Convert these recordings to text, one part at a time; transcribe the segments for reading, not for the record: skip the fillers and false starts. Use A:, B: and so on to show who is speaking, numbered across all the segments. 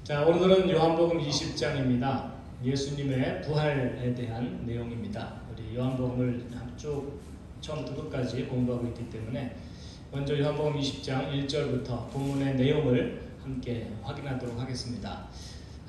A: 자, 오늘은 요한복음 20장입니다. 예수님의 부활에 대한 내용입니다. 우리 요한복음을 쭉 처음부터 끝까지 공부하고 있기 때문에 먼저 요한복음 20장 1절부터 본문의 내용을 함께 확인하도록 하겠습니다.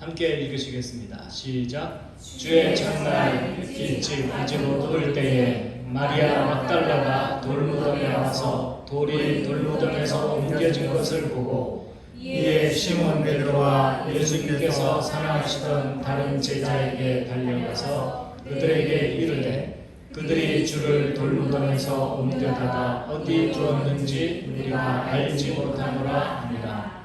A: 함께 읽으시겠습니다. 시작. 주의 첫날 일찍 아직 어두울 때에 마리아 막달라가 돌무덤에 와서 돌이 돌무덤에서 옮겨진 것을 보고 이에 시몬 베드로와 예수님께서 사랑하시던 다른 제자에게 달려가서 그들에게 이르되 그들이 주를 돌무덤에서 옮겨다가 어디 두었는지 우리가 알지 못하노라 하니라.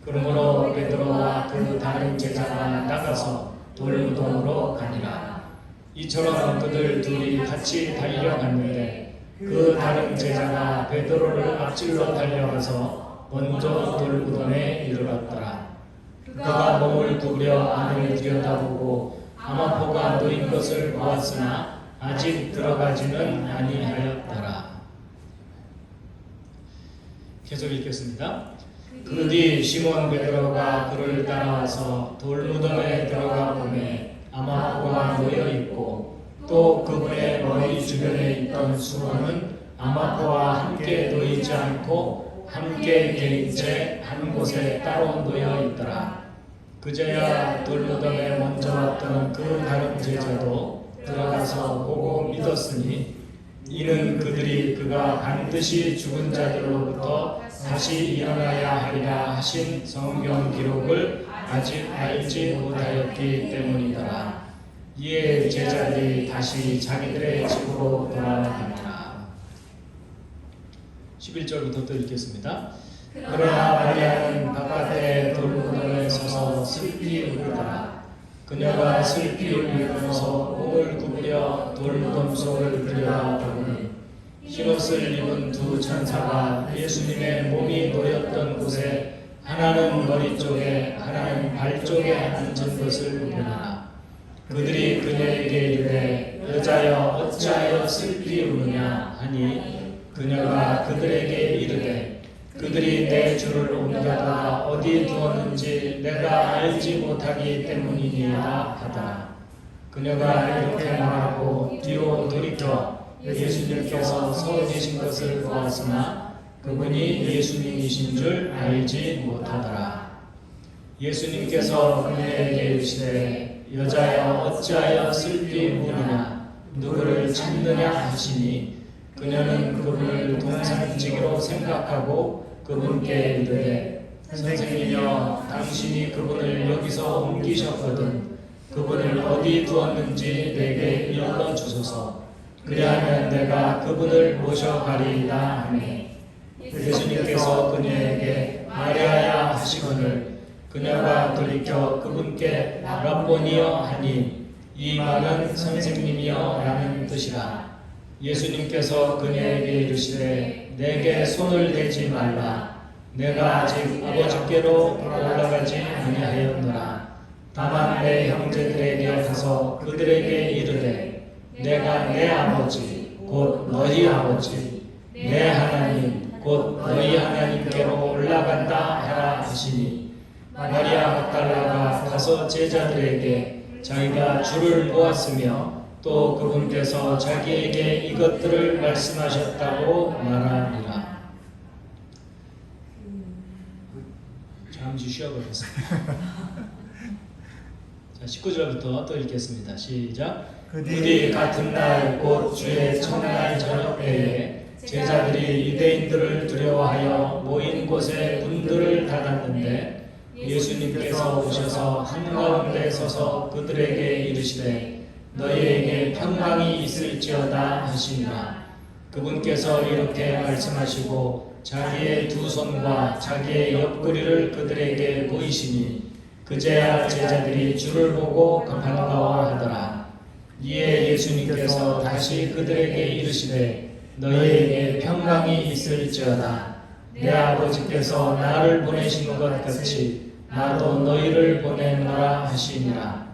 A: 그러므로 베드로와 그 다른 제자가 나가서 돌무덤으로 가니라. 이처럼 그들 둘이 같이 달려갔는데 그 다른 제자가 베드로를 앞질러 달려가서 먼저 돌무덤에 이르렀더라. 그가 몸을 구부려 안을 들여다보고 아마포가 놓인 것을 보았으나 아직 들어가지는 아니하였더라. 계속 읽겠습니다. 그 뒤 시몬 베드로가 그를 따라와서 돌무덤에 들어가 보매 아마포가 놓여 있고 또 그분의 머리 주변에 있던 수건은 아마포와 함께 놓이지 않고 함께 개인 채 한 곳에 따로 놓여 있더라. 그제야 돌무덤에 먼저 왔던 그 다른 제자도 들어가서 보고 믿었으니 이는 그들이 그가 반드시 죽은 자들로부터 다시 일어나야 하리라 하신 성경 기록을 아직 알지 못하였기 때문이더라. 이에 제자들이 다시 자기들의 집으로 돌아가니라. 11절부터 또 읽겠습니다. 그러나 마리아는 바깥에 돌무덤에 서서 슬피 울더라. 그녀가 슬피 울면서 몸을 구부려 돌무덤 속을 들여다보니 흰옷을 입은 두 천사가 예수님의 몸이 놓였던 곳에 하나는 머리 쪽에 하나는 발 쪽에 앉은 것을 보느라. 그들이 그녀에게 이르되 여자여 어찌하여 슬피 우느냐 하니 그녀가 그들에게 이르되 그들이 내 주를 옮겨다가 어디 두었는지 내가 알지 못하기 때문이니이다 하더라. 그녀가 이렇게 말하고 뒤로 돌이켜 예수님께서 서 계신 것을 보았으나 그분이 예수님이신 줄 알지 못하더라. 예수님께서 그녀에게 이르시되 여자여 어찌하여 슬피 우느냐 누구를 찾느냐 하시니 그녀는 그분을 동산지기로 생각하고 그분께 이르되 선생님이여 당신이 그분을 여기서 옮기셨거든 그분을 어디 두었는지 내게 일러 주소서. 그리하면 내가 그분을 모셔가리이다 하니 예수님께서 그녀에게 마리아야 하시거늘 그녀가 돌이켜 그분께 라보니여 하니 이 말은 선생님이여 라는 뜻이라. 예수님께서 그녀에게 이르시되 내게 손을 대지 말라. 내가 아직 아버지께로 올라가지 아니하였노라. 다만 내 형제들에게 가서 그들에게 이르되 내가 내 아버지 곧 너희 아버지 내 하나님 곧 너희 하나님께로 올라간다 하라 하시니 마리아 막달라가 가서 제자들에게 자기가 주를 보았으며 또 그분께서 자기에게 이것들을 말씀하셨다고 말하니라. 잠시 쉬어보겠습니다. 자, 19절부터 또 읽겠습니다. 시작. 그 뒤 같은 날 곧 주의 첫날 저녁 때에 제자들이 유대인들을 두려워하여 모인 곳에 문들을 닫았는데 예수님께서 오셔서 한가운데 서서 그들에게 이르시되 너희에게 평강이 있을지어다 하시니라. 그분께서 이렇게 말씀하시고 자기의 두 손과 자기의 옆구리를 그들에게 보이시니 그제야 제자들이 주를 보고 반가워하더라. 이에 예수님께서 다시 그들에게 이르시되 너희에게 평강이 있을지어다. 내 아버지께서 나를 보내신 것 같이 나도 너희를 보내노라 하시니라.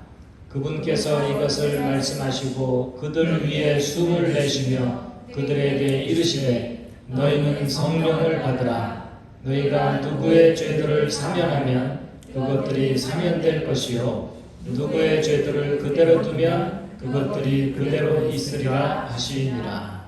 A: 그분께서 이것을 말씀하시고 그들 위에 숨을 내쉬며 그들에게 이르시되 너희는 성령을 받으라. 너희가 누구의 죄들을 사면하면 그것들이 사면될 것이요 누구의 죄들을 그대로 두면 그것들이 그대로 있으리라 하시니라.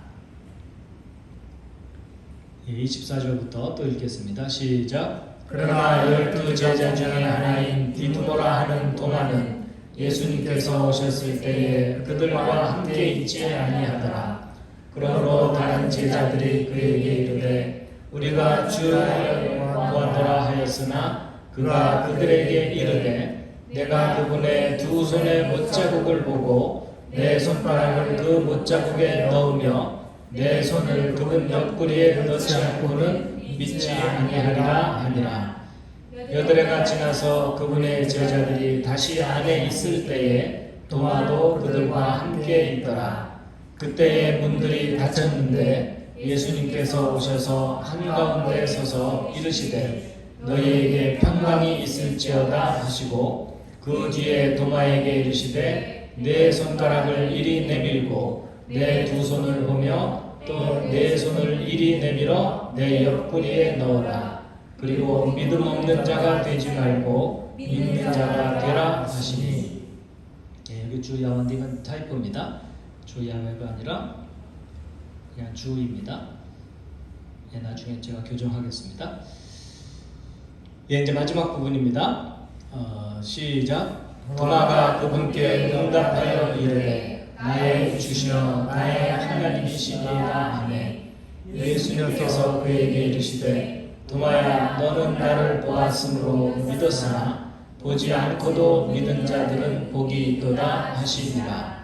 A: 24절부터 또 읽겠습니다. 시작. 그러나 12 제자 중에 하나인 디두모라 하는 도마는 예수님께서 오셨을 때에 그들과 함께 있지 아니하더라. 그러므로 다른 제자들이 그에게 이르되 우리가 주를 보았노라 하였으나 그가 그들에게 이르되 내가 그분의 두 손의 못자국을 보고 내 손가락을 그 못자국에 넣으며 내 손을 그분 옆구리에 넣지 않고는 믿지 아니하리라 하니라. 여드레가 지나서 그분의 제자들이 다시 안에 있을 때에 도마도 그들과 함께 있더라. 그때에 문들이 닫혔는데 예수님께서 오셔서 한가운데 서서 이르시되 너희에게 평강이 있을지어다 하시고 그 뒤에 도마에게 이르시되 내 손가락을 이리 내밀고 내 두 손을 보며 또 내 손을 이리 내밀어 내 옆구리에 넣어라. 그리고 믿음 없는 자가 되지 말고 믿는 자가 되라 하시니. 여기 주 야완딩은 타이포입니다. 주 야외가 아니라 그냥 주입니다. 나중에 제가 교정하겠습니다. 이제 마지막 부분입니다. 시작. 도마가 그분께 응답하여 이르되 나의 주시여 나의 하나님이시니이다 하매 예수님께서 그에게 이르시되 도마야 너는 나를 보았으므로 믿었으나 보지 않고도 믿은 자들은 복이 있도다 하시니라.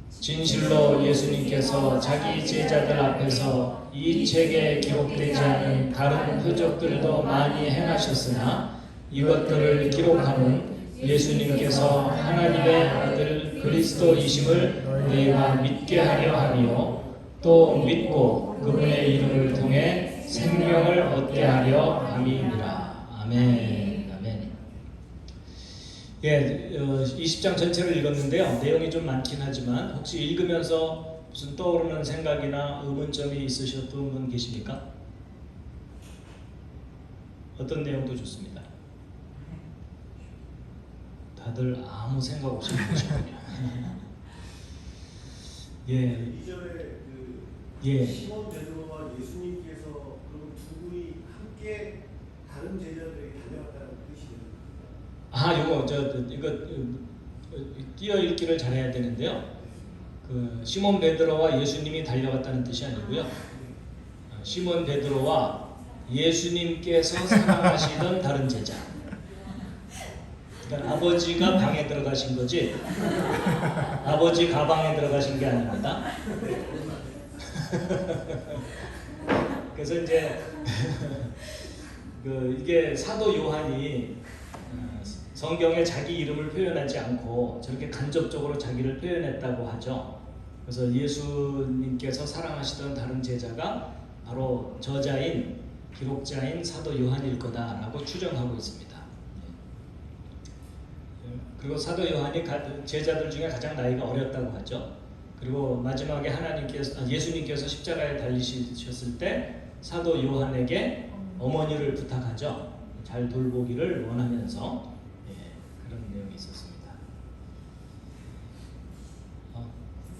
A: 진실로 예수님께서 자기 제자들 앞에서 이 책에 기록되지 않은 다른 표적들도 많이 행하셨으나 이것들을 기록함은 예수님께서 하나님의 아들 그리스도이심을 너희가 믿게 하려 하며 또 믿고 그분의 이름을 통해 생명을 얻게 하려 함이니라. 아멘. 아멘. 20장 전체를 읽었는데요. 내용이 좀 많긴 하지만 혹시 읽으면서 무슨 떠오르는 생각이나 의문점이 있으셨던 분 계십니까? 어떤 내용도 좋습니다. 다들 아무 생각 없이 읽으시군요.
B: 2절에 시몬 베드로와 예수님께서 그럼 두 분이 함께 다른 제자들에게 다녀갔다는 뜻이에요.
A: 이거 띄어 읽기를 잘해야 되는데요. 시몬 베드로와 예수님이 달려갔다는 뜻이 아니고요. 시몬 베드로와 예수님께서 사랑하시던 다른 제자. 그러니까 아버지가 방에 들어가신 거지 아버지 가방에 들어가신 게 아닙니다. 그래서 이제 이게 사도 요한이 성경에 자기 이름을 표현하지 않고 저렇게 간접적으로 자기를 표현했다고 하죠. 그래서 예수님께서 사랑하시던 다른 제자가 바로 저자인 기록자인 사도 요한일 거다라고 추정하고 있습니다. 그리고 사도 요한이 제자들 중에 가장 나이가 어렸다고 하죠. 그리고 마지막에 예수님께서 십자가에 달리셨을 때 사도 요한에게 어머니를 부탁하죠. 잘 돌보기를 원하면서 그런 내용이 있었습니다.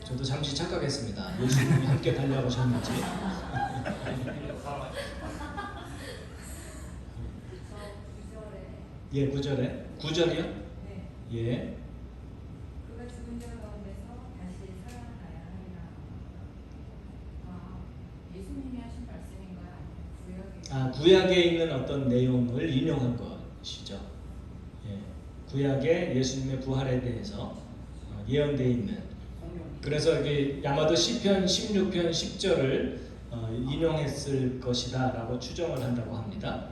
A: 저도 잠시 착각했습니다. 예수님이 함께 달려가셨는지. 9절에 9절이요? 예.
C: 그가 죽은 자 가운데서 다시 살아나야 하리라. 예수님이 하신 말씀인가요?
A: 구약에 있는 어떤 내용을 인용한 것이죠. 구약에 예수님의 부활에 대해서 예언되어 있는. 그래서 이게 아마도 시편 16편 10절을 인용했을 것이다라고 추정을 한다고 합니다.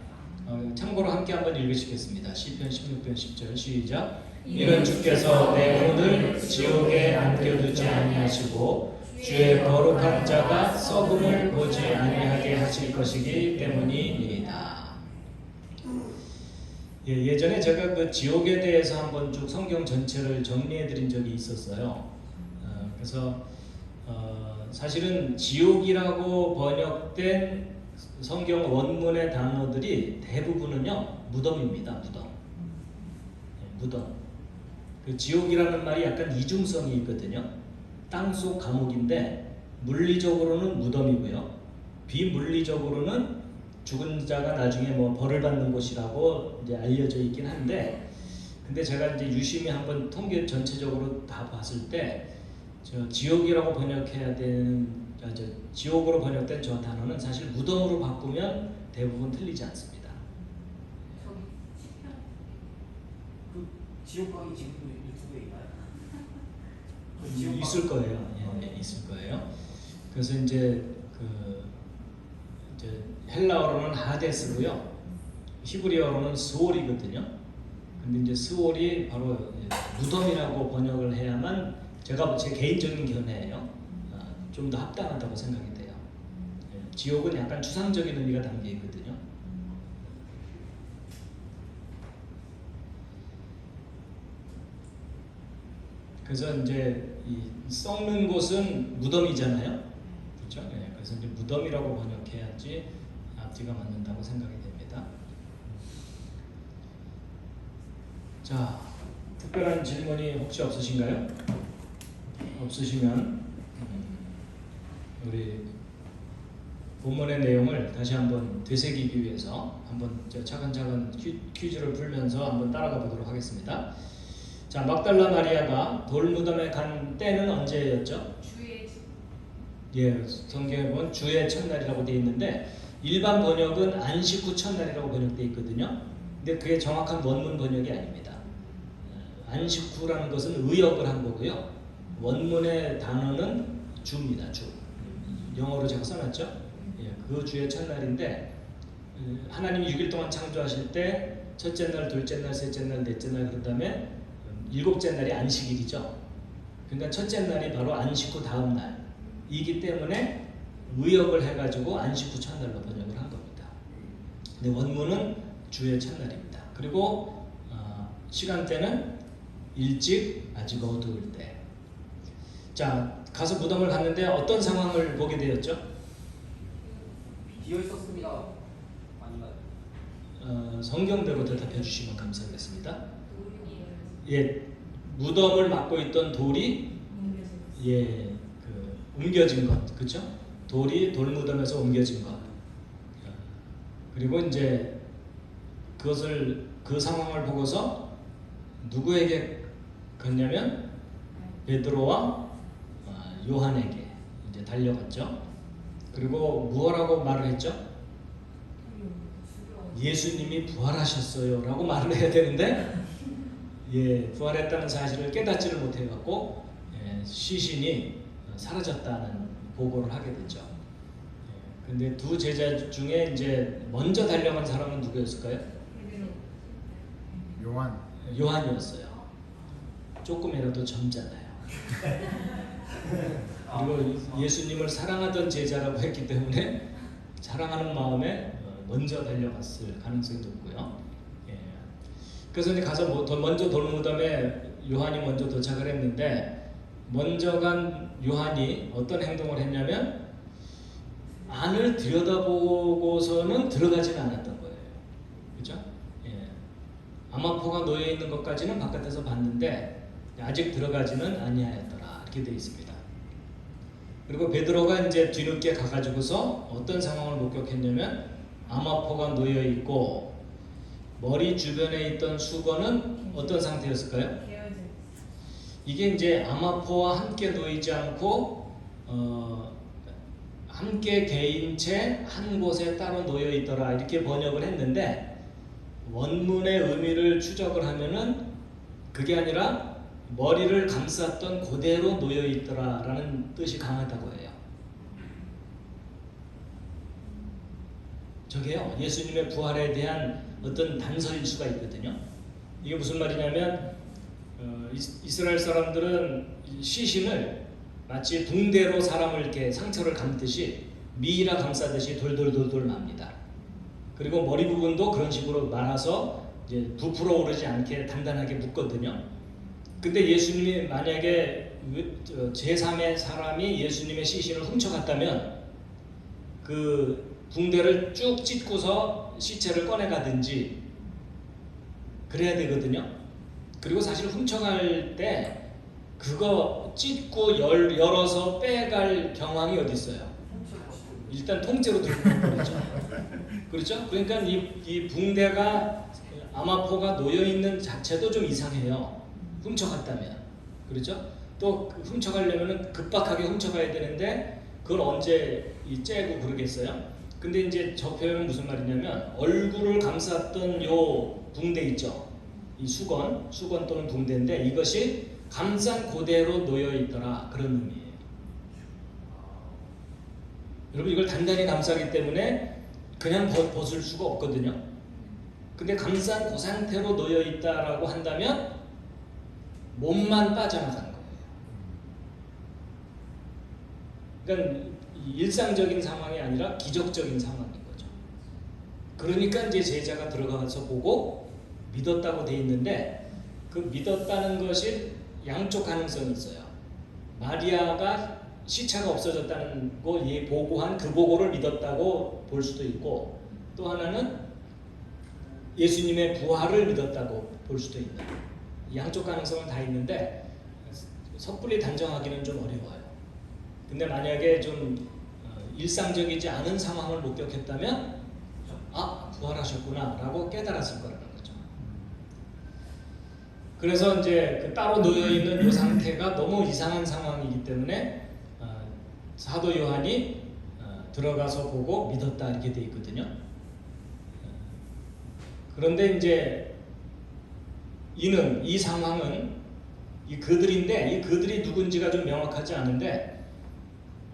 A: 참고로 함께 한번 읽으시겠습니다. 시편 16편 10절 시작. 이는 주께서 내 혼을 지옥에 안겨두지 아니하시고 주의 거룩한 자가 썩음을 보지 아니하게 하실 것이기 때문이니이다. 예전에 제가 지옥에 대해서 한번 쭉 성경 전체를 정리해드린 적이 있었어요. 그래서 사실은 지옥이라고 번역된 성경 원문의 단어들이 대부분은요 무덤입니다. 무덤. 무덤. 그 지옥이라는 말이 약간 이중성이 있거든요. 땅속 감옥인데 물리적으로는 무덤이고요. 비물리적으로는 죽은 자가 나중에 뭐 벌을 받는 곳이라고 이제 알려져 있긴 한데, 근데 제가 이제 유심히 한번 통계 전체적으로 다 봤을 때 저 지옥이라고 번역해야 되는 지옥으로 번역된 저 단어는 사실 무덤으로 바꾸면 대부분 틀리지 않습니다.
C: 저기 시편
D: 그 지옥 강의 지금도 유튜브에 있나요? 그 지옥
A: 있을
D: 강의-
A: 거예요. 예, 있을 거예요. 그래서 이제 이제 헬라어로는 하데스고요. 히브리어로는 스올이거든요. 근데 이제 스올이 바로 무덤이라고 번역을 해야만 제가 제 개인적인 견해예요. 좀 더 합당하다고 생각이 돼요. 예, 지옥은 약간 추상적인 의미가 담겨 있거든요. 그래서 이제 이 썩는 곳은 무덤이잖아요. 그렇죠? 예, 그래서 이제 무덤이라고 번역해야지 앞뒤가 맞는다고 생각이 됩니다. 자, 특별한 질문이 혹시 없으신가요? 없으시면 우리 본문의 내용을 다시 한번 되새기기 위해서 한번 차근차근 퀴즈를 풀면서 한번 따라가 보도록 하겠습니다. 자, 막달라 마리아가 돌무덤에 간 때는 언제였죠?
C: 주의
A: 예, 성경에 보면 주의 첫날이라고 되어 있는데 일반 번역은 안식 후 첫날이라고 번역되어 있거든요. 근데 그게 정확한 원문 번역이 아닙니다. 안식 후라는 것은 의역을 한 거고요. 원문의 단어는 주입니다. 주. 영어로 제가 써놨죠. 예, 그 주의 첫날인데 하나님이 6일 동안 창조하실 때 첫째 날, 둘째 날, 셋째 날, 넷째 날 그런 다음에 일곱째 날이 안식일이죠. 그러니까 첫째 날이 바로 안식 후 다음 날이기 때문에 의역을 해가지고 안식 후 첫날로 번역을 한 겁니다. 근데 원문은 주의 첫날입니다. 그리고 시간대는 일찍 아직 어두울 때. 자, 가서 무덤을 갔는데 어떤 상황을 보게 되었죠?
D: 비어 있었습니다. 아닌가요?
A: 성경대로 대답해 주시면 감사하겠습니다.
C: 돌이
A: 예, 무덤을 막고 있던 돌이 예, 옮겨진 것, 그렇죠? 돌이 돌무덤에서 옮겨진 것. 그리고 이제 그 상황을 보고서 누구에게 갔냐면 베드로와 요한에게 이제 달려갔죠. 그리고 무엇라고 말을 했죠? 예수님이 부활하셨어요라고 말을 해야 되는데 예, 부활했다는 사실을 깨닫지를 못해갖고 시신이 사라졌다는 보고를 하게 됐죠. 근데 두 제자 중에 이제 먼저 달려간 사람은 누구였을까요? 요한이었어요. 조금이라도 젊잖아요. 그리고 예수님을 사랑하던 제자라고 했기 때문에 사랑하는 마음에 먼저 달려갔을 가능성이 높고요. 예. 그래서 이제 가서 먼저 돌무덤에 요한이 먼저 도착을 했는데 먼저 간 요한이 어떤 행동을 했냐면 안을 들여다보고서는 들어가지는 않았던 거예요. 그렇죠? 예. 아마포가 놓여 있는 것까지는 바깥에서 봤는데 아직 들어가지는 아니하였더라 이렇게 되어 있습니다. 그리고 베드로가 이제 뒤늦게 가가지고서 어떤 상황을 목격했냐면 아마포가 놓여 있고 머리 주변에 있던 수건은 어떤 상태였을까요? 이게 이제 아마포와 함께 놓이지 않고 함께 개인 채 한 곳에 따로 놓여 있더라 이렇게 번역을 했는데 원문의 의미를 추적을 하면은 그게 아니라 머리를 감쌌던 그대로 놓여 있더라라는 뜻이 강하다고 해요. 저게요 예수님의 부활에 대한 어떤 단서일 수가 있거든요. 이게 무슨 말이냐면 이스라엘 사람들은 시신을 마치 붕대로 사람을 이렇게 상처를 감듯이 미이라 감싸듯이 돌돌돌돌 맙니다. 그리고 머리 부분도 그런 식으로 말아서 이제 부풀어 오르지 않게 단단하게 묶거든요. 근데 예수님이 만약에 제3의 사람이 예수님의 시신을 훔쳐갔다면 그 붕대를 쭉 찢고서 시체를 꺼내가든지 그래야 되거든요. 그리고 사실 훔쳐갈 때 그거 찢고 열어서 빼갈 경황이 어디 있어요? 일단 통째로 들고 버리죠. 그렇죠? 그러니까 이 붕대가 아마포가 놓여 있는 자체도 좀 이상해요. 훔쳐갔다면, 그렇죠? 또 훔쳐가려면은 급박하게 훔쳐가야 되는데 그걸 언제 째고 그러겠어요? 근데 이제 저 표현은 무슨 말이냐면 얼굴을 감쌌던 요 붕대 있죠. 이 수건 또는 붕대인데 이것이 감싼 그대로 놓여 있더라 그런 의미예요. 여러분 이걸 단단히 감싸기 때문에 그냥 벗을 수가 없거든요. 근데 감싼 그 상태로 놓여 있다라고 한다면 몸만 빠져나가는 거예요. 그러니까 일상적인 상황이 아니라 기적적인 상황인 거죠. 그러니까 이제 제자가 들어가서 보고 믿었다고 돼 있는데 그 믿었다는 것이 양쪽 가능성이 있어요. 마리아가 시차가 없어졌다는 거 보고한 그 보고를 믿었다고 볼 수도 있고 또 하나는 예수님의 부활을 믿었다고 볼 수도 있는 양쪽 가능성은 다 있는데 섣불리 단정하기는 좀 어려워요. 근데 만약에 좀 일상적이지 않은 상황을 목격했다면 아 부활하셨구나 라고 깨달았을 거라는 거죠. 그래서 이제 그 따로 놓여있는 이 상태가 너무 이상한 상황이기 때문에 사도 요한이 들어가서 보고 믿었다 이렇게 돼 있거든요. 그런데 이제 이 상황은 이 그들인데 이 그들이 누군지가 좀 명확하지 않은데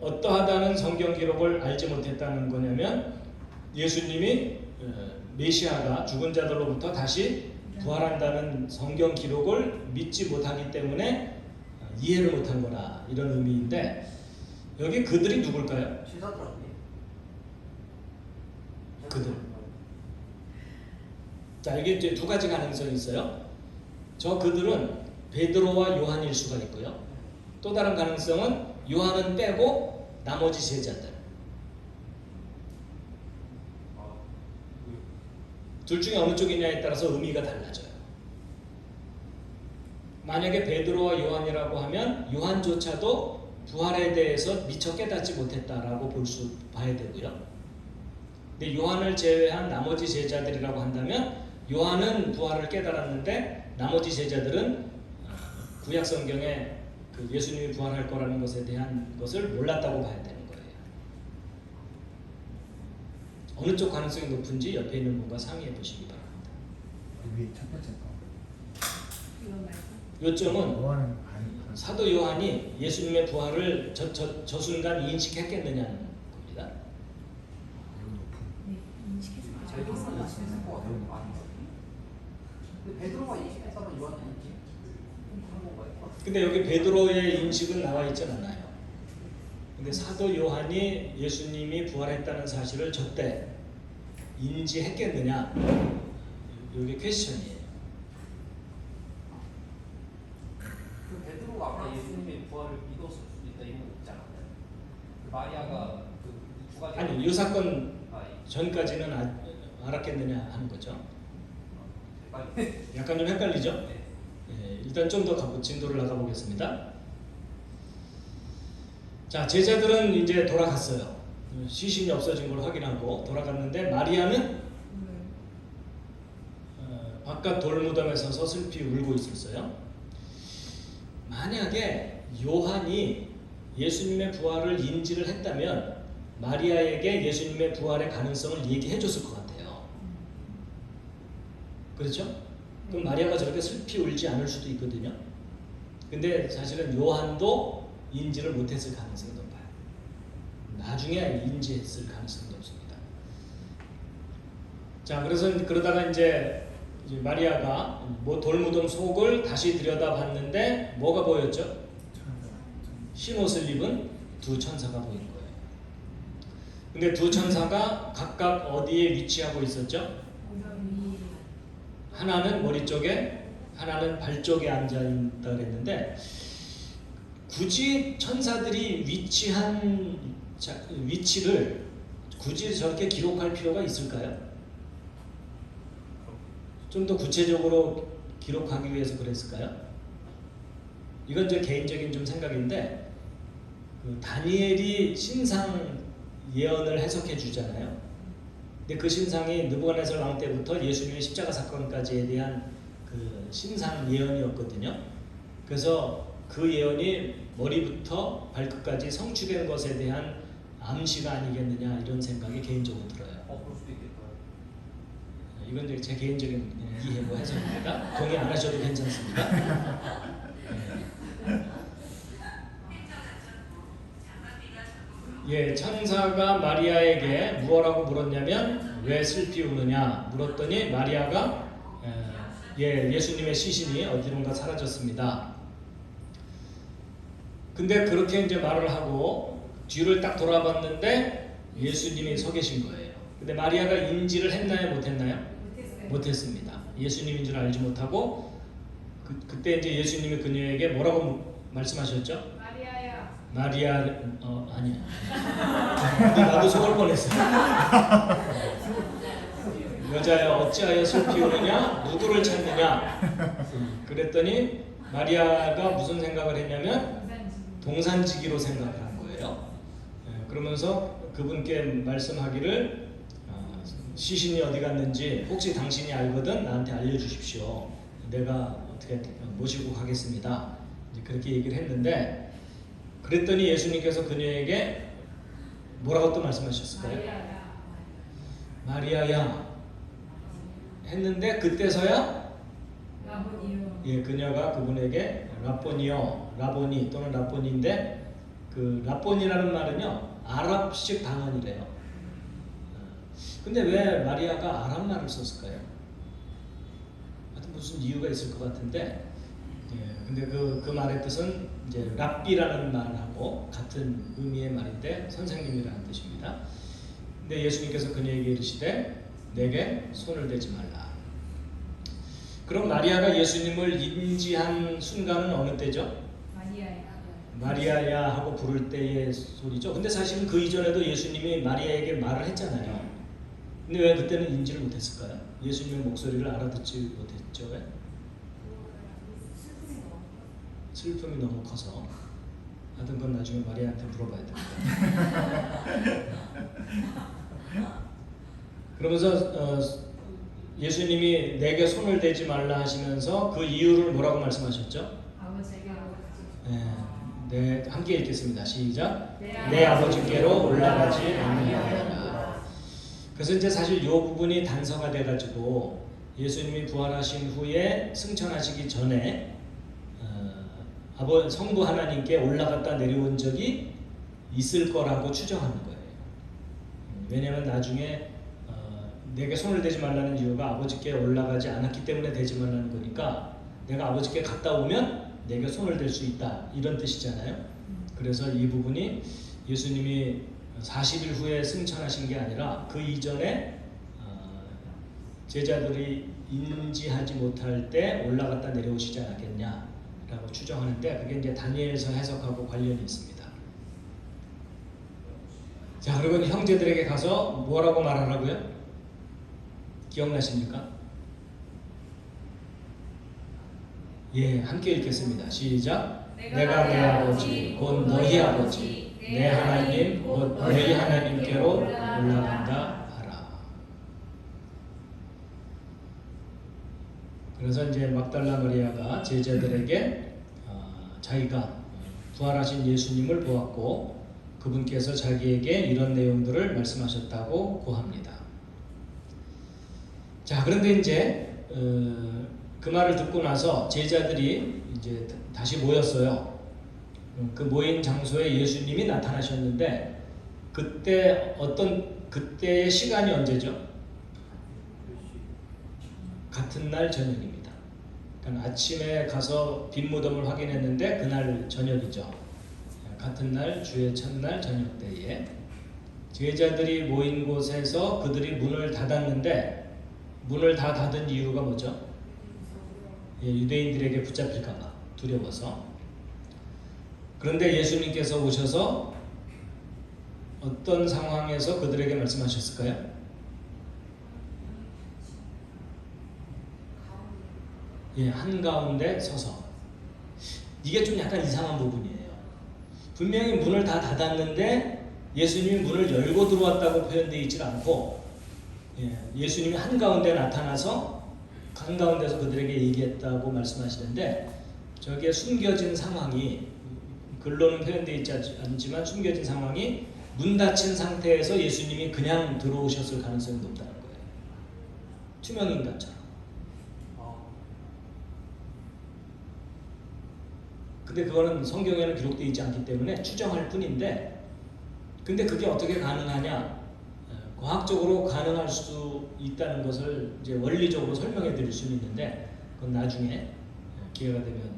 A: 어떠하다는 성경 기록을 알지 못했다는 거냐면 예수님이 메시아가 죽은 자들로부터 다시 부활한다는 성경 기록을 믿지 못하기 때문에 이해를 못한 거라 이런 의미인데 여기 그들이 누굴까요?
D: 제자들한테.
A: 그들. 자, 이게 이제 두 가지 가능성이 있어요. 저 그들은 베드로와 요한일 수가 있고요. 또 다른 가능성은 요한은 빼고 나머지 제자들. 둘 중에 어느 쪽이냐에 따라서 의미가 달라져요. 만약에 베드로와 요한이라고 하면 요한조차도 부활에 대해서 미처 깨닫지 못했다라고 봐야 되고요. 근데 요한을 제외한 나머지 제자들이라고 한다면 요한은 부활을 깨달았는데 나머지 제자들은 구약 성경에 그 예수님이 부활할 거라는 것에 대한 것을 몰랐다고 봐야 되는 거예요. 어느 쪽 가능성이 높은지 옆에 있는 분과 상의해 보시기 바랍니다.
E: 위에 첫 번째 거.
C: 이런 말씀.
A: 요점은
E: 요한은 아니.
A: 사도 요한이 예수님의 부활을 저 순간 인식했겠느냐는 겁니다.
C: 네, 인식해서
D: 베드로는 인식했을 것 같아요. 아닌가? 근데 베드로가 인식했다면 요한은 인식한 건가요?
A: 근데 여기 베드로의 인식은 나와 있지 않아요. 근데 사도 요한이 예수님이 부활했다는 사실을 저때 인지했겠느냐? 이게 퀘스천이에요.
D: 그 베드로가 아까 예수님의 부활을 믿었을 수도 있다 이런 거 있지 않았나요? 그 마리아가 그 두 가지
A: 아니, 이 사건
D: 예.
A: 전까지는 알았겠느냐 하는 거죠.
D: 헷갈리네.
A: 약간 좀 헷갈리죠?
D: 네.
A: 예, 일단 좀 더 진도를 나가 보겠습니다. 자, 제자들은 이제 돌아갔어요. 시신이 없어진 걸 확인하고 돌아갔는데 마리아는 바깥 돌무덤에 서서 슬피 울고 있었어요. 만약에 요한이 예수님의 부활을 인지를 했다면 마리아에게 예수님의 부활의 가능성을 얘기해 줬을 것 같아요. 그렇죠? 그럼 마리아가 저렇게 슬피 울지 않을 수도 있거든요. 근데 사실은 요한도 인지를 못했을 가능성이 높아요. 나중에 인지했을 가능성이 높습니다. 자, 그러다가 이제 마리아가 뭐 돌무덤 속을 다시 들여다봤는데 뭐가 보였죠? 흰옷을 입은 두 천사가 보인 거예요. 근데 두 천사가 각각 어디에 위치하고 있었죠? 하나는 머리 쪽에, 하나는 발 쪽에 앉아 있다 그랬는데 굳이 천사들이 위치한 위치를 굳이 저렇게 기록할 필요가 있을까요? 좀 더 구체적으로 기록하기 위해서 그랬을까요? 이건 제 개인적인 좀 생각인데 그 다니엘이 신상 예언을 해석해 주잖아요. 근데 그 신상이 느부갓네살 왕 때부터 예수님의 십자가 사건까지에 대한 그 신상 예언이었거든요. 그래서 그 예언이 머리부터 발끝까지 성취된 것에 대한 암시가 아니겠느냐 이런 생각이 개인적으로 들어요.
D: 그럴 수도 있겠다.
A: 이건 이제 제 개인적인 이해고 해석입니다. 동의 안 하셔도 괜찮습니다. 예, 천사가 마리아에게 무엇라고 물었냐면 왜 슬피 우느냐 물었더니 마리아가 예수님의 시신이 어디론가 사라졌습니다. 근데 그렇게 이제 말을 하고 뒤를 딱 돌아봤는데 예수님이 서 계신 거예요. 근데 마리아가 인지를 했나요, 못했나요? 못했습니다. 예수님인 줄 알지 못하고 그때 이제 예수님이 그녀에게 뭐라고 말씀하셨죠? 마리아 아니야. 근데 나도 속을 뻔했어. 여자여 어찌하여 슬피 우느냐 누구를 찾느냐. 그랬더니 마리아가 무슨 생각을 했냐면 동산지기로 생각을 한 거예요. 그러면서 그분께 말씀하기를 시신이 어디 갔는지 혹시 당신이 알거든 나한테 알려주십시오. 내가 어떻게 모시고 가겠습니다. 이제 그렇게 얘기를 했는데 그랬더니 예수님께서 그녀에게 뭐라고 또 말씀하셨을까요? 마리아야 했는데 그때서야 예, 그녀가 그분에게 라보니 또는 라보니인데 그 라보니라는 말은요 아랍식 방언이래요. 근데 왜 마리아가 아랍 말을 썼을까요? 하여튼 무슨 이유가 있을 것 같은데 예, 근데 그 말의 뜻은 이제 랍비라는 말하고 같은 의미의 말인데 선생님이라는 뜻입니다. 근데 예수님께서 그녀에게 이르시되 내게 손을 대지 말라. 그럼 마리아가 예수님을 인지한 순간은 어느 때죠? 마리아야 하고 부를 때의 소리죠. 근데 사실은 그 이전에도 예수님이 마리아에게 말을 했잖아요. 근데 왜 그때는 인지를 못했을까요? 예수님의 목소리를 알아듣지 못했죠. 왜? 슬픔이 너무 커서. 하여튼 그건 나중에 마리아한테 물어봐야 됩니다. 그러면서 예수님이 내게 손을 대지 말라 하시면서 그 이유를 뭐라고 말씀하셨죠? 네, 함께 읽겠습니다. 시작. 내 아버지께로 올라가지 아니하리라. 그래서 이제 사실 이 부분이 단서가 돼가지고 예수님이 부활하신 후에 승천하시기 전에 성부 하나님께 올라갔다 내려온 적이 있을 거라고 추정하는 거예요. 왜냐하면 나중에 내게 손을 대지 말라는 이유가 아버지께 올라가지 않았기 때문에 대지 말라는 거니까 내가 아버지께 갔다 오면 내게 손을 댈 수 있다 이런 뜻이잖아요. 그래서 이 부분이 예수님이 40일 후에 승천하신 게 아니라 그 이전에 제자들이 인지하지 못할 때 올라갔다 내려오시지 않았겠냐라고 추정하는데 그게 이제 다니엘서 해석하고 관련이 있습니다. 자, 그리고 형제들에게 가서 뭐라고 말하라고요? 기억나십니까? 예, 함께 읽겠습니다. 시작. 내가 내 아버지 곧 너희 아버지 내 하나님 곧 너희 하나님께로 올라간다 하라. 그래서 이제 막달라 마리아가 제자들에게 자기가 부활하신 예수님을 보았고 그분께서 자기에게 이런 내용들을 말씀하셨다고 고합니다. 자, 그런데 이제 그 말을 듣고 나서 제자들이 이제 다시 모였어요. 그 모인 장소에 예수님이 나타나셨는데 그때의 시간이 언제죠? 같은 날 저녁입니다. 그러니까 아침에 가서 빈 무덤을 확인했는데 그날 저녁이죠. 같은 날 주의 첫날 저녁 때에 제자들이 모인 곳에서 그들이 문을 닫았는데 문을 다 닫은 이유가 뭐죠? 유대인들에게 붙잡힐까봐 두려워서. 그런데 예수님께서 오셔서 어떤 상황에서 그들에게 말씀하셨을까요? 예, 한가운데 서서. 이게 좀 약간 이상한 부분이에요. 분명히 문을 다 닫았는데 예수님이 문을 열고 들어왔다고 표현되어 있지 않고, 예수님이 한가운데 나타나서 한가운데서 그들에게 얘기했다고 말씀하시는데, 저게 숨겨진 상황이, 글로는 표현되어 있지 않지만 숨겨진 상황이 문 닫힌 상태에서 예수님이 그냥 들어오셨을 가능성이 높다는 거예요. 투명인간처럼. 근데 그거는 성경에는 기록되어 있지 않기 때문에 추정할 뿐인데, 근데 그게 어떻게 가능하냐? 과학적으로 가능할 수 있다는 것을 이제 원리적으로 설명해 드릴 수는 있는데, 그건 나중에 기회가 되면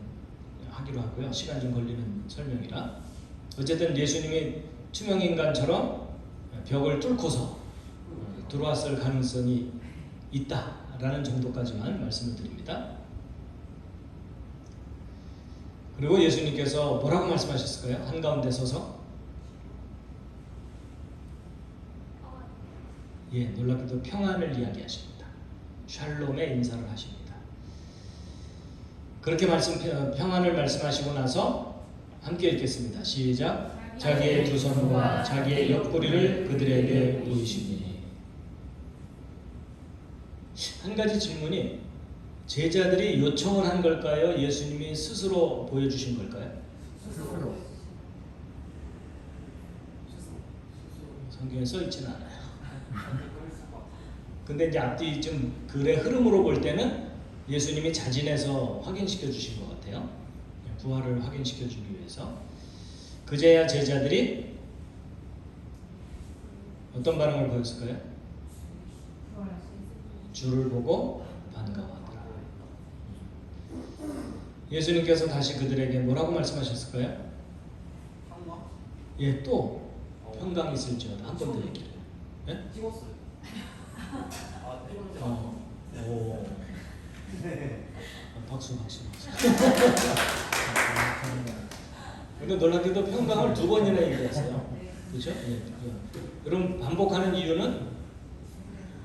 A: 하기로 하고요. 시간 좀 걸리는 설명이라. 어쨌든 예수님이 투명인간처럼 벽을 뚫고서 들어왔을 가능성이 있다라는 정도까지만 말씀을 드립니다. 그리고 예수님께서 뭐라고 말씀하셨을까요? 한가운데 서서 놀랍게도 평안을 이야기하십니다. 샬롬의 인사를 하십니다. 그렇게 평안을 말씀하시고 나서 함께 읽겠습니다. 시작. 자기의 두 손과 자기의 옆구리를 그들에게 보이시니. 한 가지 질문이, 제자들이 요청을 한 걸까요? 예수님이 스스로 보여주신 걸까요?
E: 스스로.
A: 성경에 써 있지는 않아요. 근데 이제 앞뒤 좀 글의 흐름으로 볼 때는 예수님이 자진해서 확인시켜 주신 것 같아요. 부활을 확인시켜 주기 위해서. 그제야 제자들이 어떤 반응을 보였을까요? 주를 보고 반가워하더라. 예수님께서 다시 그들에게 뭐라고 말씀하셨을까요? 또 평강이 있을지어다. 한 번 더 얘기를.
D: 찍었어요.
A: 박수. 근데 놀랍게도 평강을 2번이나 얘기했어요. 그렇죠? 여러분, 반복하는 이유는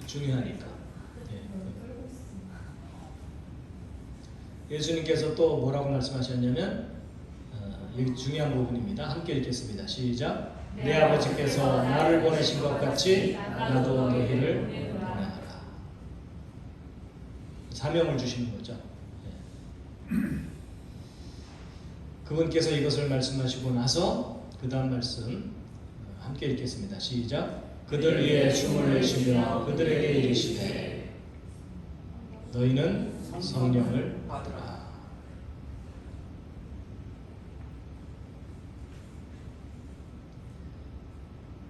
A: 중요하니까. 예수님께서 또 뭐라고 말씀하셨냐면, 여기 중요한 부분입니다. 함께 읽겠습니다. 시작. 내 아버지께서 나를 보내신 것 같이 나도 너희를 보내하라. 사명을 주시는 거죠. 그분께서 이것을 말씀하시고 나서 그 다음 말씀 함께 읽겠습니다. 시작. 그들 위에 숨을 내쉬며 그들에게 이르시되 너희는 성령을 받으라.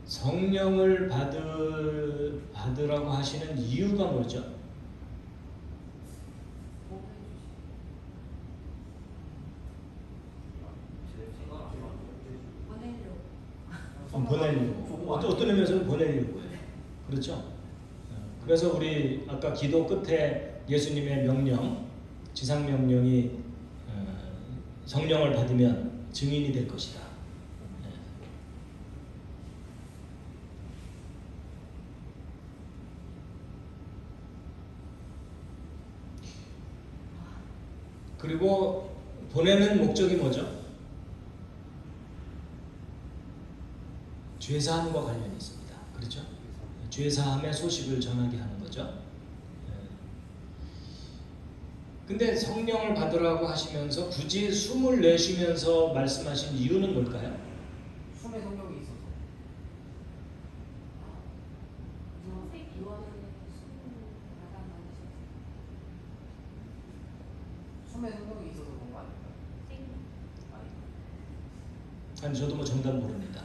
A: 성령을 받으라고 하시는 이유가 뭐죠? 보내려고. 어떤 의미에서는 보내려고 해요. 그렇죠? 그래서 우리 아까 기도 끝에 예수님의 명령, 지상 명령이 성령을 받으면 증인이 될 것이다. 그리고 보내는 목적이 뭐죠? 죄사함과 관련이 있습니다. 그렇죠? 죄사함의 소식을 전하게 하는 거죠. 근데 성령을 받으라고 하시면서 굳이 숨을 내쉬면서 말씀하신 이유는 뭘까요?
D: 숨에 성령이 있어서. 숨에 성령이 있어서 그런 거 아닐까요?
A: 아니, 저도 뭐 정답 모릅니다.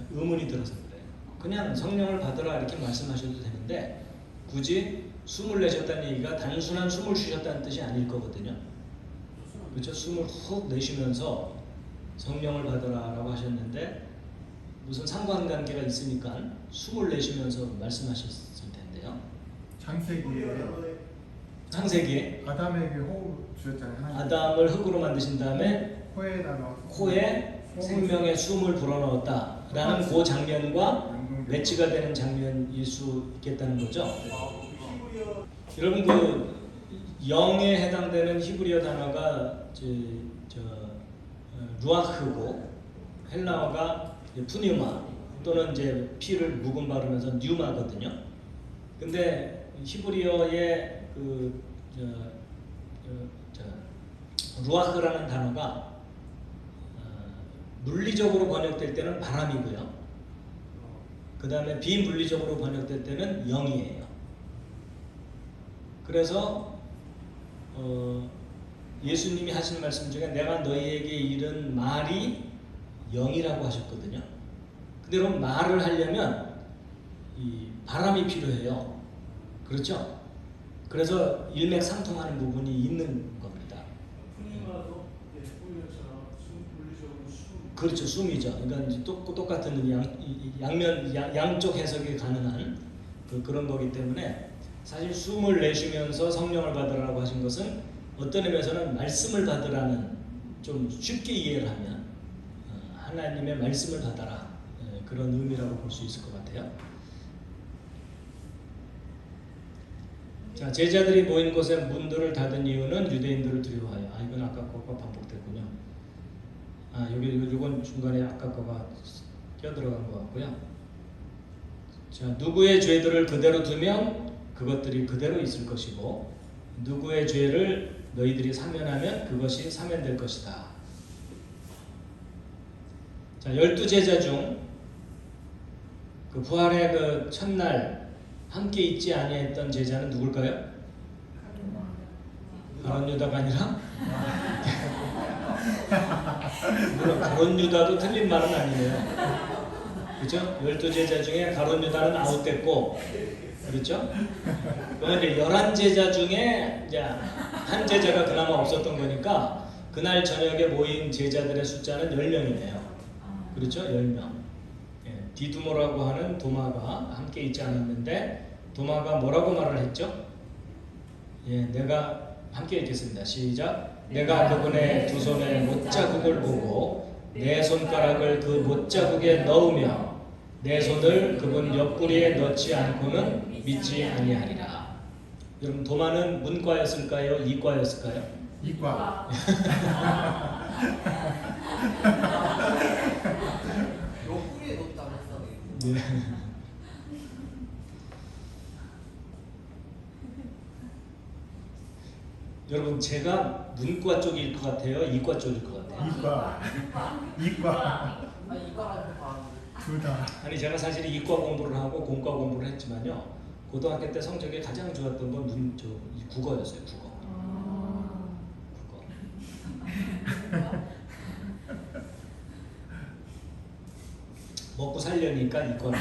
A: 의문이 들어서 그래요. 그냥 성령을 받으라 이렇게 말씀하셔도 되는데 굳이 숨을 내셨다는 얘기가 단순한 숨을 쉬셨다는 뜻이 아닐 거거든요. 그렇죠? 숨을 훅 내쉬면서 성령을 받으라라고 하셨는데 무슨 상관관계가 있으니까 숨을 내쉬면서 말씀하셨을 텐데요. 창세기에
E: 아담에게 호흡 주셨잖아요.
A: 아담을 흙으로 만드신 다음에 코에 생명의 숨을 불어넣었다라는 그 장면과 매치가 되는 장면일 수 있겠다는 거죠. 여러분 그 영에 해당되는 히브리어 단어가 루아흐고 헬라어가 푸뉴마 또는 이제 피를 묵은 발음해서 뉴마거든요. 근데 히브리어의 루아흐라는 단어가 물리적으로 번역될 때는 바람이고요. 그 다음에 비물리적으로 번역될 때는 영이에요. 그래서 예수님이 하신 말씀 중에 내가 너희에게 이른 말이 영이라고 하셨거든요. 근데 그럼 말을 하려면 이 바람이 필요해요. 그렇죠? 그래서 일맥상통하는 부분이 있는 겁니다.
B: 푸니마도 푸니마처럼 물리적으로 숨.
A: 그렇죠, 숨이죠. 그러니까 이제 똑같은 양쪽 해석이 가능한 그런 거기 때문에 사실 숨을 내쉬면서 성령을 받으라고 하신 것은 어떤 의미에서는 말씀을 받으라는, 좀 쉽게 이해를 하면 하나님의 말씀을 받아라, 그런 의미라고 볼 수 있을 것 같아요. 자, 제자들이 모인 곳에 문들을 닫은 이유는 유대인들을 두려워하여. 이건 아까 거가 반복됐군요. 요건 중간에 아까 거가 껴들어간 것 같고요. 자, 누구의 죄들을 그대로 두면 그것들이 그대로 있을 것이고 누구의 죄를 너희들이 사면하면 그것이 사면될 것이다. 자, 12제자 중 그 부활의 그 첫날 함께 있지 아니했던 제자는 누굴까요? 가룟 유다가 아니라? 물론 가룟 유다도 틀린 말은 아니에요. 그렇죠? 12제자 중에 가룟 유다는 아웃됐고, 그렇죠? 그런데 11제자 중에 이제 한 제자가 그나마 없었던 거니까 그날 저녁에 모인 제자들의 숫자는 10명이네요. 그렇죠? 10명. 디두모라고 하는 도마가 함께 있지 않았는데 도마가 뭐라고 말을 했죠? 내가 함께 읽겠습니다. 시작. 내가 그분의 두 손의 못자국을 보고 내 손가락을 그 못자국에 넣으며 내 손을 그분 옆구리에 넣지 않고는 믿지 아니하리라. 여러분, 도마는 문과였을까요? 이과였을까요?
E: 이과.
D: 옆구리에 넣었다고 했어.
A: 네. 여러분, 제가 문과 쪽일 것 같아요? 이과 쪽일 것 같아요?
E: 이과. 이과.
D: 이과라고 봐.
E: 둘 다.
A: 아니, 제가 사실 이과 공부를 하고 공과 공부를 했지만요, 고등학교 때 성적이 가장 좋았던 건 국어였어요. 국어. 먹고 살려니까 이과는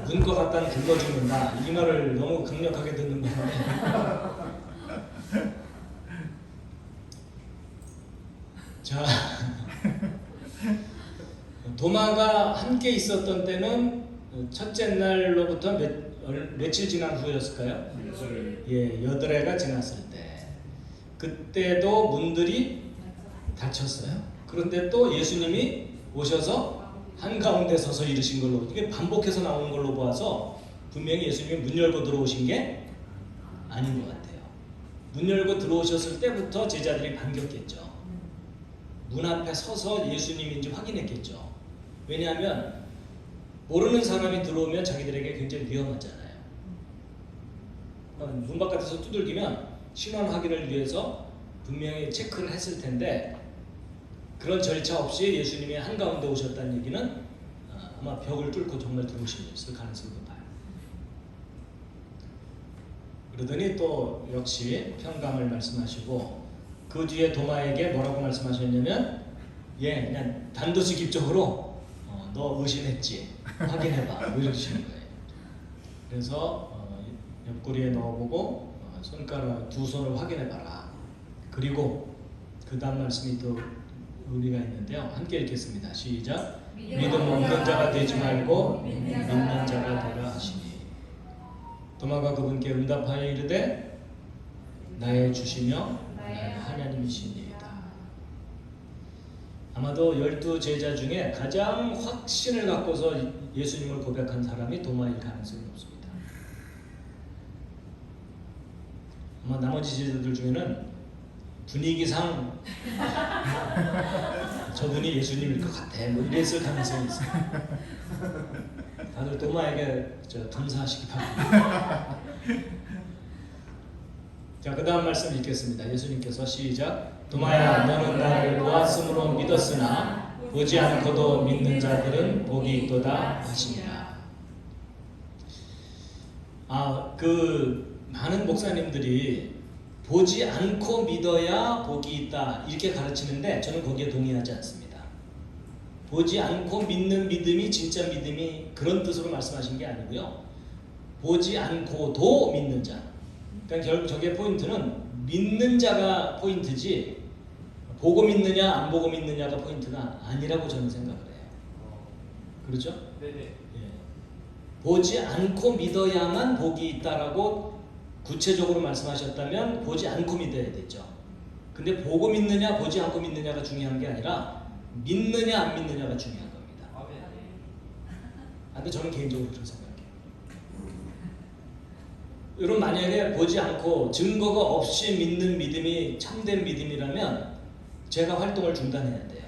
A: 문과 갔다는 굶어 죽는다, 이 말을 너무 강력하게 듣는 바람에 자, 도마가 함께 있었던 때는 첫째 날로부터 며칠 지난 후였을까요? 여드레가 지났을 때. 그때도 문들이 닫혔어요. 그런데 또 예수님이 오셔서 한가운데 서서 이르신 걸로, 이게 반복해서 나오는 걸로 보아서 분명히 예수님이 문 열고 들어오신 게 아닌 것 같아요. 문 열고 들어오셨을 때부터 제자들이 반겼겠죠. 문 앞에 서서 예수님인지 확인했겠죠. 왜냐하면 모르는 사람이 들어오면 자기들에게 굉장히 위험하잖아요. 문 바깥에서 두들기면 신원 확인을 위해서 분명히 체크를 했을 텐데 그런 절차 없이 예수님이 한가운데 오셨다는 얘기는 아마 벽을 뚫고 정말 들어오셨을 가능성이 높아요. 그러더니 또 역시 평강을 말씀하시고 그 뒤에 도마에게 뭐라고 말씀하셨냐면 그냥 단도직입적으로 너 의심했지? 확인해봐. 이러시는 거예요. 그래서 옆구리에 넣어보고 손가락 두 손을 확인해봐라. 그리고 그 다음 말씀이 또 의미가 있는데요. 함께 읽겠습니다. 시작. 믿음 없는 자가 되지 말고 믿는 자가 되라 하시니. 도마가 그분께 응답하여 이르되 나의 주시며 나의 하나님이시니이다. 아마도 12제자 중에 가장 확신을 갖고서 예수님을 고백한 사람이 도마일 가능성이 높습니다. 아마 나머지 제자들 중에는 분위기상 저분이 예수님일 것 같아 뭐 이랬을 가능성이 있어요. 다들 도마에게 감사하시기 바랍니다. 자, 그 다음 말씀 읽겠습니다. 예수님께서 시작. 도마야, 너는 나를 보았으므로 믿었으나 보지 않고도 믿는 자들은 복이 있도다 하시니라. 많은 목사님들이 보지 않고 믿어야 복이 있다 이렇게 가르치는데 저는 거기에 동의하지 않습니다. 보지 않고 믿는 믿음이 진짜 믿음이 그런 뜻으로 말씀하신 게 아니고요. 보지 않고도 믿는 자. 그러니까 결국 저게 포인트는 믿는 자가 포인트지 보고 믿느냐 안 보고 믿느냐가 포인트가 아니라고 저는 생각을 해요. 그렇죠?
D: 네네.
A: 예. 보지 않고 믿어야만 복이 있다라고 구체적으로 말씀하셨다면 보지 않고 믿어야 되죠. 근데 보고 믿느냐 보지 않고 믿느냐가 중요한 게 아니라 믿느냐 안 믿느냐가 중요한 겁니다.
D: 아멘.
A: 근데 저는 개인적으로 그렇게 생각해요. 여러분 만약에 보지 않고 증거가 없이 믿는 믿음이 참된 믿음이라면 제가 활동을 중단해야 돼요.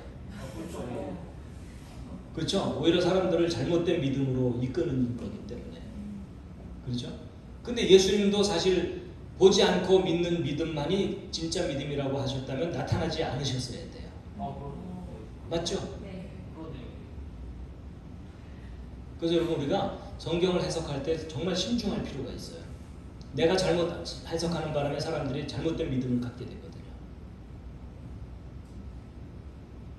A: 그렇죠? 오히려 사람들을 잘못된 믿음으로 이끄는 거기 때문에. 그렇죠? 근데 예수님도 사실 보지 않고 믿는 믿음만이 진짜 믿음이라고 하셨다면 나타나지 않으셨어야 돼요. 맞죠?
C: 네.
D: 그러네요.
A: 그래서 여러분 우리가 성경을 해석할 때 정말 신중할 필요가 있어요. 내가 잘못 해석하는 바람에 사람들이 잘못된 믿음을 갖게 되거든요.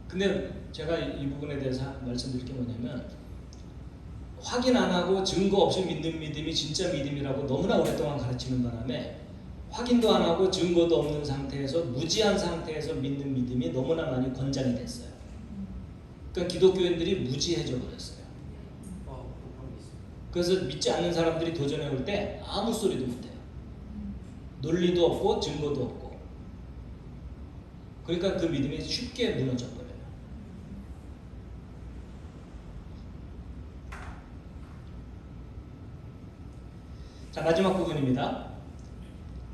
A: 근데 제가 이 부분에 대해서 말씀드릴 게 뭐냐면 확인 안 하고 증거 없이 믿는 믿음이 진짜 믿음이라고 너무나 오랫동안 가르치는 바람에 확인도 안 하고 증거도 없는 상태에서 무지한 상태에서 믿는 믿음이 너무나 많이 권장이 됐어요. 그러니까 기독교인들이 무지해져 버렸어요.
D: 그런 게 있습니다.
A: 그래서 믿지 않는 사람들이 도전해 올 때 아무 소리도 못해요. 논리도 없고 증거도 없고. 그러니까 그 믿음이 쉽게 무너져 버려요. 자, 마지막 부분입니다.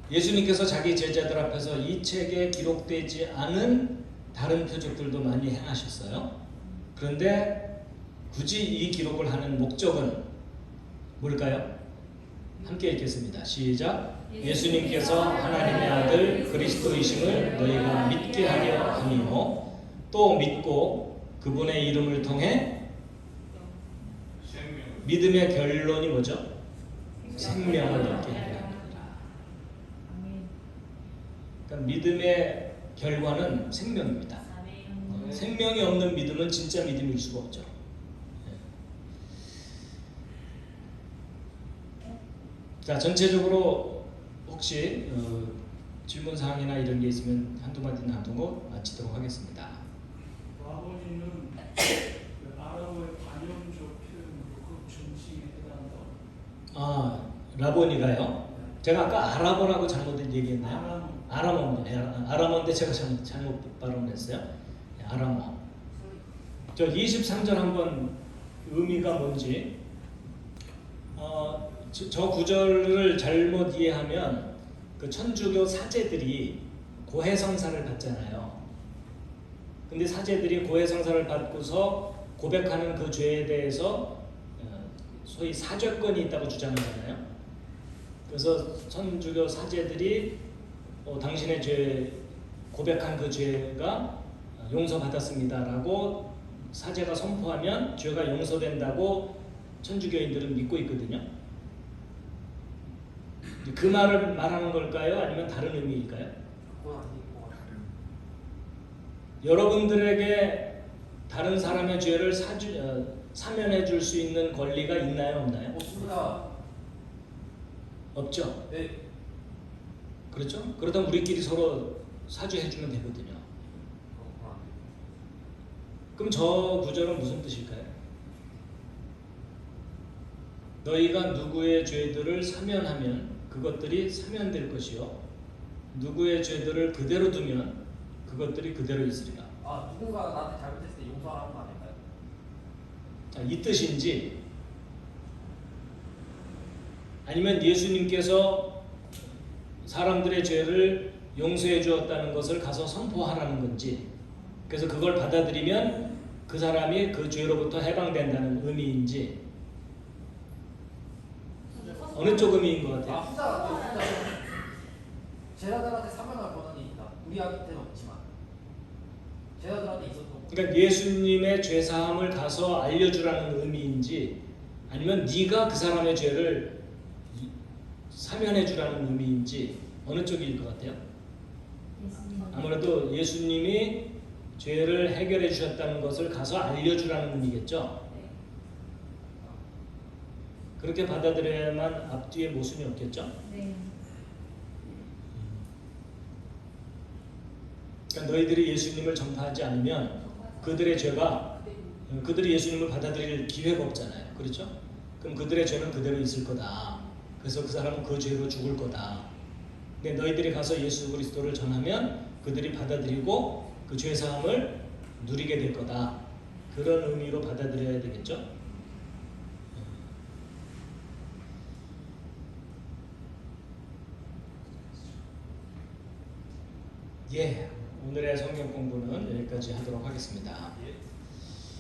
A: 예수님께서 자기 제자들 앞에서 이 책에 기록되지 않은 다른 표적들도 많이 행하셨어요. 그런데 굳이 이 기록을 하는 목적은 뭘까요? 함께 읽겠습니다. 시작. 예수님께서 하나님의 아들 그리스도이심을 너희가 믿게 하려 함이요 또 믿고 그분의 이름을 통해 믿음의 결론이 뭐죠? 생명을 얻게 하려 합니다. 그러니까 믿음의 결과는 생명입니다. 생명이 없는 믿음은 진짜 믿음일 수가 없죠. 자, 전체적으로 혹시 질문 사항이나 이런 게 있으면 한두 마디 나누고 마치도록 하겠습니다.
F: 라보니는 아랍어의 관용적 표현으로 그 중심에 해당한다.
A: 라보니가요? 제가 아까 아랍어라고 잘못 얘기했나요? 아람어입니다. 아람어인데 제가 잘못 발음했어요. 아람어. 저 23절 한번 의미가 뭔지 저 구절을 잘못 이해하면 그 천주교 사제들이 고해성사를 받잖아요. 근데 사제들이 고해성사를 받고서 고백하는 그 죄에 대해서 소위 사죄권이 있다고 주장하잖아요. 그래서 천주교 사제들이 당신의 죄 고백한 그 죄가 용서받았습니다라고 사제가 선포하면 죄가 용서된다고 천주교인들은 믿고 있거든요. 그 말을 말하는 걸까요? 아니면 다른 의미일까요?
D: 그건 아닌 것 같아요.
A: 여러분들에게 다른 사람의 죄를 사면해 줄 수 있는 권리가 있나요? 없나요?
D: 없습니다.
A: 없죠?
D: 네.
A: 그렇죠? 그러다 우리끼리 서로 사죄해 주면 되거든요.
D: 그렇구나.
A: 그럼 저 구절은 무슨 뜻일까요? 너희가 누구의 죄들을 사면하면 그것들이 사면될 것이요 누구의 죄들을 그대로 두면 그것들이 그대로 있으리라.
D: 누군가 나한테 잘못했을 때 용서하라는 거 아닐까요?
A: 자, 이 뜻인지 아니면 예수님께서 사람들의 죄를 용서해 주었다는 것을 가서 선포하라는 건지, 그래서 그걸 받아들이면 그 사람이 그 죄로부터 해방된다는 의미인지, 어느 쪽 의미인 것
D: 아,
A: 같아요?
D: 후자 같아요. 후자. 제자들한테 사명할 권한이 있다. 우리한테는 없지만 제자들한테 있었던 거.
A: 그러니까 예수님의 죄 사함을 가서 알려주라는 의미인지, 아니면 네가 그 사람의 죄를 사면해 주라는 의미인지, 어느 쪽일 것 같아요? 아무래도 예수님이 죄를 해결해 주셨다는 것을 가서 알려주라는 의미겠죠. 그렇게 받아들여야만 앞뒤에 모순이 없겠죠.
C: 네.
A: 그러니까 너희들이 예수님을 전파하지 않으면 그들의 죄가, 그들이 예수님을 받아들일 기회가 없잖아요. 그렇죠? 그럼 그들의 죄는 그대로 있을 거다. 그래서 그 사람은 그 죄로 죽을 거다. 근데 너희들이 가서 예수 그리스도를 전하면 그들이 받아들이고 그 죄 사함을 누리게 될 거다. 그런 의미로 받아들여야 되겠죠. 예, 오늘의 성경 공부는 여기까지 하도록 하겠습니다.
D: 예.